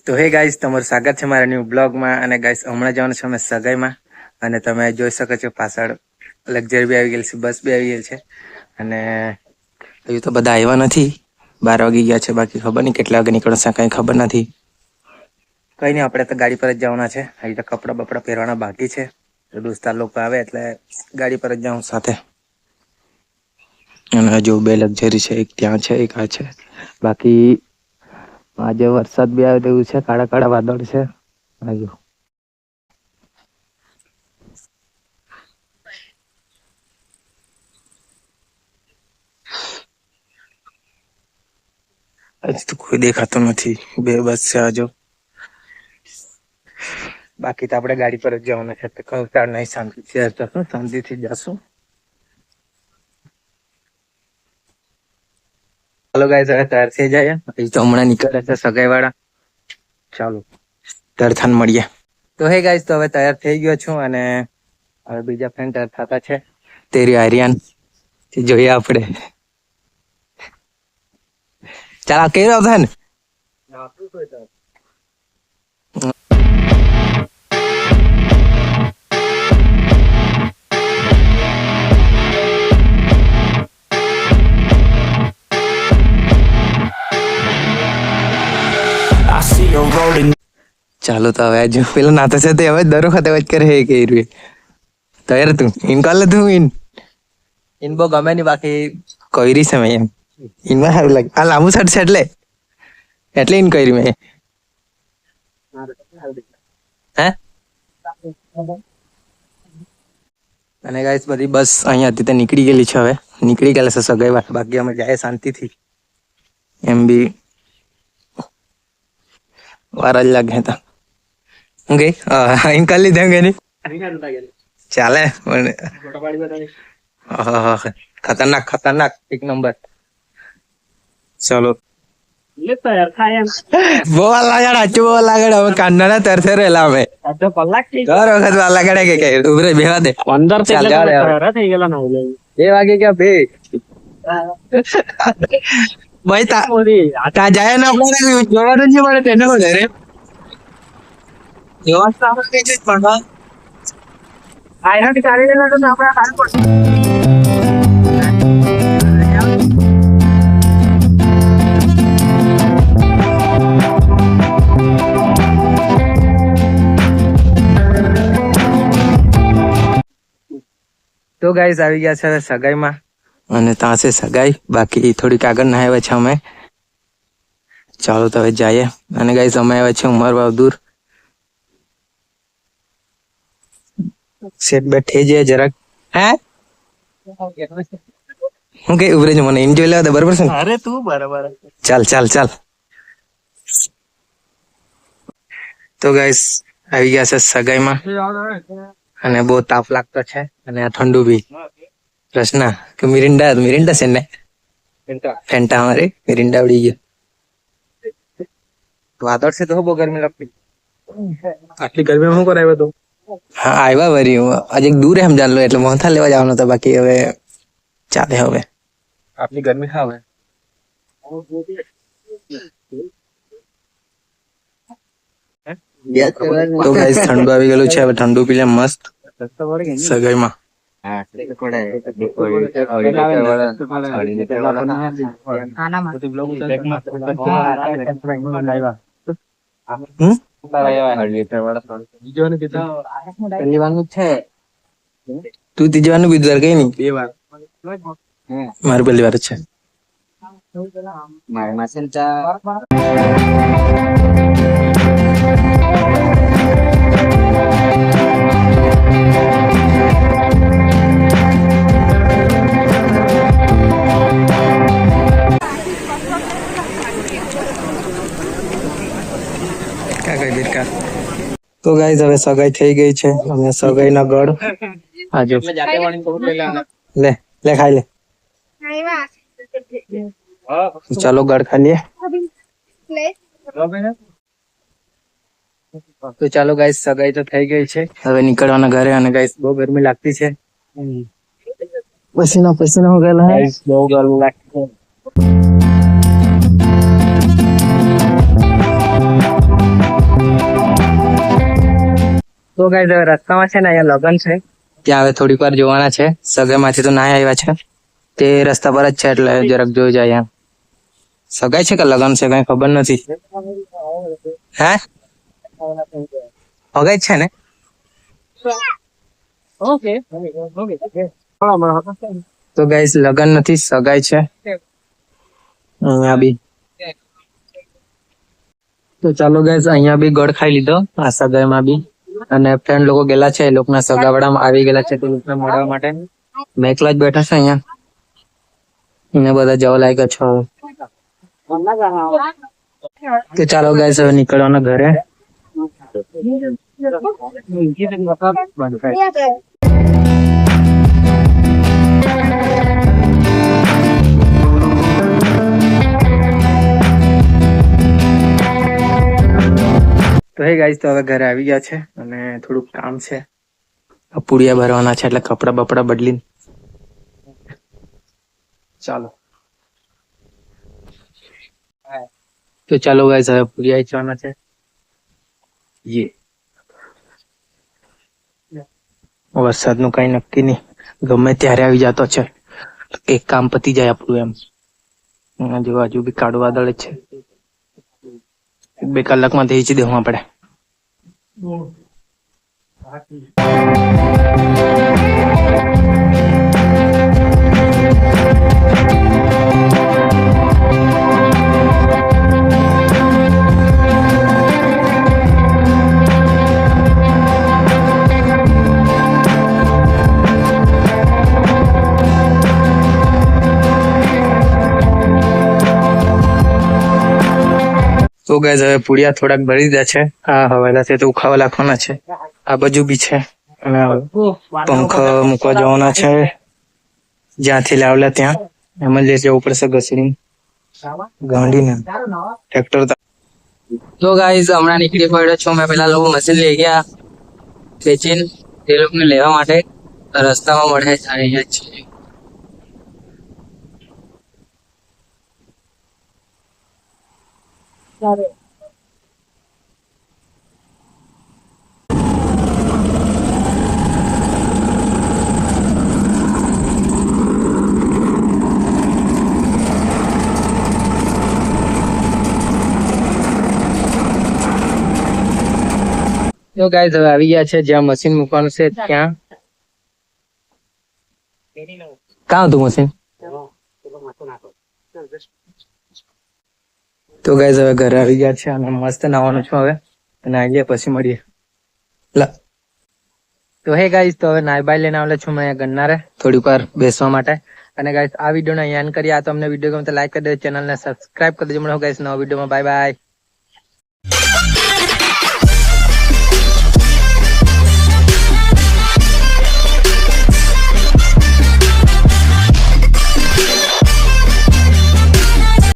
તો હે ગાઈસ, તમારું સ્વાગત છે મારા ન્યૂ બ્લોગમાં. અને ગાઈસ, હમણાં જવાનું છે અમે સગાઈમાં. અને તમે જોઈ શકો છો પાછળ લક્ઝરી બી આવી ગયેલ છે, બસ બી આવી ગયેલ છે. અને હજુ તો બધા આવ્યા નથી, 12 વાગી ગયા છે. બાકી ખબર નહીં કેટલા વાગે નીકળશે, કંઈ ખબર નથી. કંઈ નહીં, આપણે તો ગાડી પર જ જવાના છે. હજી તો કપડાં બપડા પહેરવાના બાકી છે. તો દોસ્તાર લોકો આવે એટલે ગાડી પર જ જાઉં સાથે. અને હજુ 2 લક્ઝરી છે, એક ત્યાં છે, એક આ છે. બાકી આજે વરસાદ બી આવે તેવું છે, કાળા કાળા વાદળ છે. હજુ તો કોઈ દેખાતું નથી, 2 બસ છે હજુ. બાકી તો આપણે ગાડી પર જ જવાના છે. તો કંટાળ નહીં, શાંતિથી જશું. ચાલો ગાઈસ, હવે તૈયાર થઈ જાય. હજી તો હમણાં નીકળે છે સગાઈ વાળા. ચાલો તરથાન મળીએ. તો હે ગાઈસ, તો હવે તૈયાર થઈ ગયો છું. અને હવે બીજા ફ્રેન્ડ તૈયાર થતા છે. તેરી આર્યન જોઈએ આપણે. ચાલ, આ કેવો છે ને? ચાલો તો હવે હજુ પેલો નાતો છે તે હવે દર વખતે જ કરે કે તૈયાર તું ઇન કર લે તું ઇન બહુ ગમે નહીં. બાકી કઈરી છે મેં એમ ઇનમાં સારું લાગે. આ લાંબુ શર્ટ છે એટલે ઇન કરી મેં. હે અને ગાઈસ, બધી બસ અહીંયા હતી તે નીકળી ગયેલી છે. હવે નીકળી ગયેલા છે સગાઈ વાત. બાકી અમે જાય શાંતિથી. એમ બી વાર જ લાગે હતા. હું ગઈ ઇન કરી લીધા કે નહીં? ચાલે. ખતરનાક ખતરનાક, એક નંબર. ચલો બહુ વાર લાગે, આચું બહુ લાગે. હવે કાંડા તરસે રહેલા અમે દર વખત વાર લાગે કે ઉભરે બેવા દે 15 થઈ ગયેલા 2 વાગે ક્યાં બે ભાઈ તા જાય ને આપણે જોવાનું જ મળે તેને વધારે વ્યવસ્થા આપણે કઈ જ પણ આયરન કાઢી લેલા તો આપણે હાલ પડશે. તો ગાઈસ, આવી ગયા છે હવે સગાઈમાં. અને ત્યાં છે સગાઈ. બાકી થોડીક આગળ ના આવ્યા છે અમે. ચાલો તો હવે જઈએ. અને ગાઈસ, અમે આવ્યા છે ઉમરવાવ દૂર. સેટ બેઠે છે જરાક. હે હું કઈ ઉભરે છે, મને એન્જોય લેવા દે, બરાબર છે? અરે તું બરાબર. ચાલ ચાલ ચાલ. તો ગાઈસ, આવી ગયા છે સગાઈમાં. અને બહુ તાપ લાગતો છે. અને આ ઠંડુ બી. રસના કે મિરિંડા છે ને? ફેન્ટા અમારી મિરિંડા ઉડી ગયો. વાદળ છે તો બહુ ગરમી લાગતી. આટલી ગરમી શું કરાવ્યો તો? હા, આવ્યા વરી હજી દૂર એમ જાણલો એટલે મોહનથાળ લેવા જવાનો હતો. બાકી હવે ચાલે. હવે આટલી ગરમી ખાવે તો ગાઈસ, ઠંડુ આવી ગયેલું છે. હવે ઠંડુ પી લે મસ્ત સગાઈમાં. તું ત્રીજવાનું બીજું કઈ નઈ. 2 વાર મારું પહેલી વાર છે. તો ગાઈસ, હવે સગાઈ થઈ ગઈ છે. અમે સગાઈ ના ગળ આજો લે લે ખાઈ લે. ચાલો ગળ ખા લે. તો ચાલો ગાઈસ, સગાઈ તો થઈ ગઈ છે. હવે નીકળવાના ઘરે. અને ગાઈસ, બહુ ગરમી લાગતી છે. પસીના હો ગયેલા. બહુ ગરમી લાગતી છે. તો ગાઈસ હવે રસ્તામાં છે ને અહીંયા લગન છે, ત્યાં હવે થોડીક વાર જોવાના છે. સગાઈમાંથી તો ના આવ્યા છે, તે રસ્તા પર જ છે એટલે જરાક જોઈ જાય. એમ સગાઈ છે કે લગન છે કઈ ખબર નથી. હે સગાઈ છે ને? તો ગાઈસ લગન નથી, સગાઈ છે અહીંયા બી. તો ચાલો ગાઈસ અહીંયા બી ગળ ખાઈ લીધો આ સગાઈમાં બી, અને ફ્રેન્ડ લોકો ગયેલા છે, એ લોકોના સગાવાળામાં આવી ગયેલા છે તે લોકોને મળવા માટે. મેં એકલા જ બેઠા છે અહીંયા, એને બધા જવા લાગ્યા છો. તો ચાલો ગાઈસ હવે નીકળવાના ઘરે. તો હે ગાઈસ તો હવે ઘરે આવી ગયા છે અને થોડુંક કામ છે, પુડિયા ભરવાના છે એટલે કપડા બપડા બદલીને. ચાલો તો ચાલો ગાઈસ હવે પુડિયા જવાના છે. વરસાદનું કઈ નક્કી નહીં, ગમે ત્યારે આવી જતો છે. એક કામ પતી જાય આપણું એમ. આજુબાજુ બી કાળું વાદળ જ છે, 2 કલાકમાં થઈ દેવું આપણે. તો ગાઈસ હવે પુડિયા થોડાક ભરી દીધા છે. આ હવાલા છે તો ઉખાવા રાખવાના છે. આ બાજુ બી છે અને પંખો મૂકવા જવાના છે, જ્યાંથી લાવલા ત્યાં એમ જ લઈ જવું પડશે ઘસીને ગાંડીને ટ્રેક્ટર. તો ગાઈસ હમણાં નીકળી પડ્યો છું મેં. પેલા લોકો મશીન લઈ ગયા વેચીને તે લોકોને લેવા માટે, રસ્તામાં મળે અહીંયા જ છે. તો ગાઈસ હવે આવી ગયા છે જ્યાં મશીન મૂકવાનું છે ત્યાં. ક્યાં હતું મશીન? તો ગાઈસ હવે ઘરે આવી ગયા છે અને મસ્ત નાવાનું છું હવે, અને આવીએ પછી મળીએ. તો હે ગાઈસ તો હવે નાઈ બાઈ લઈને આવેલો છું મેં ગન્નારે થોડીક વાર બેસવા માટે. અને ગાઈસ આ વિડીયોને અહીંયા એન્ડ કરીએ. આ તમને વિડીયો ગમે તો લાઈક કરી દેજો, ચેનલને સબસ્ક્રાઇબ કરી દેજો. મળો ગાઈસ નવા વિડીયોમાં. Bye bye.